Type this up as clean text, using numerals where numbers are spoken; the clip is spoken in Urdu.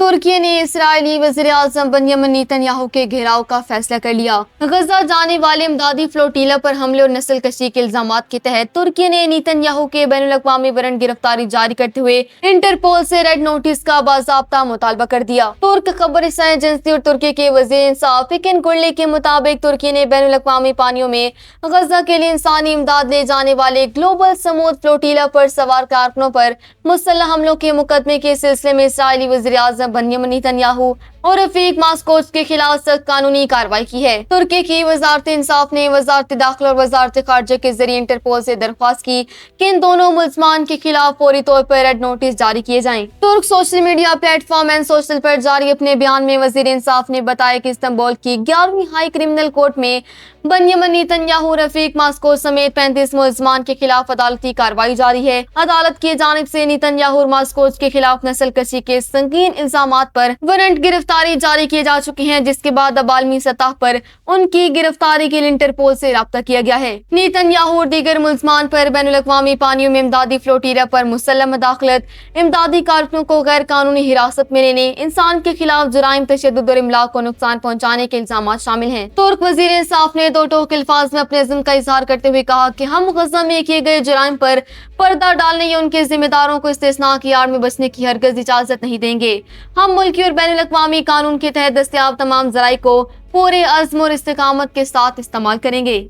ترکی نے اسرائیلی وزیراعظم بنیامین نیتن یاہو کے گھیراؤ کا فیصلہ کر لیا۔ غزہ جانے والے امدادی فلوٹیلا پر حملے اور نسل کشی کے الزامات کے تحت ترکی نے نیتن یاہو کے بین الاقوامی وارنٹ گرفتاری جاری کرتے ہوئے انٹرپول سے ریڈ نوٹس کا باضابطہ مطالبہ کر دیا۔ ترک خبر رساں ایجنسی اور ترکی کے وزیر انصاف فکن گرلی کے مطابق ترکی نے بین الاقوامی پانیوں میں غزہ کے لیے انسانی امداد لے جانے والے گلوبل سمود فلوٹیلا پر سوار کارکنوں پر مسلح حملوں کے مقدمے کے سلسلے میں اسرائیلی وزیر اعظم بنیامین نیتن یاہو اور رفیق ماسکوچ کے خلاف سخت قانونی کارروائی کی ہے۔ ترکی کی وزارت انصاف نے وزارت داخلہ اور وزارت خارجہ کے ذریعے انٹرپول سے درخواست کی کہ ان دونوں ملزمان کے خلاف فوری طور پر ریڈ نوٹس جاری کیے جائیں۔ ترک social media platform N social پر جاری اپنے بیان میں وزیر انصاف نے بتایا کہ استنبول کی 11ویں ہائی کرمنل کورٹ میں بنیامین نیتن یاہو، رفیق ماسکوچ سمیت 35 ملزمان کے خلاف عدالتی کارروائی جاری ہے۔ عدالت کی جانب سے نیتن یاہو اور ماسکوچ کے خلاف نسل کشی کے سنگین الزامات پر وارنٹ گرفتاری جاری کیے جا چکے ہیں، جس کے بعد اب عالمی سطح پر ان کی گرفتاری کے لیے انٹرپول سے رابطہ کیا گیا ہے۔ نیتن یاہو اور دیگر ملزمان پر بین الاقوامی پانیوں میں امدادی فلوٹیلا پر مسلح مداخلت، امدادی کارکنوں کو غیر قانونی حراست میں لینے، انسان کے خلاف جرائم، تشدد اور املاک کو نقصان پہنچانے کے الزامات شامل ہیں۔ ترک وزیر انصاف نے دو ٹوک الفاظ میں اپنے عزم کا اظہار کرتے ہوئے کہا کہ ہم غزہ میں کیے گئے جرائم پر پردہ ڈالنے یا ان کے ذمہ داروں کو استثناء کی آڑ میں بچنے کی ہرگز اجازت نہیں دیں گے۔ ہم ملکی اور بین الاقوامی قانون کے تحت دستیاب تمام ذرائع کو پورے عزم اور استقامت کے ساتھ استعمال کریں گے۔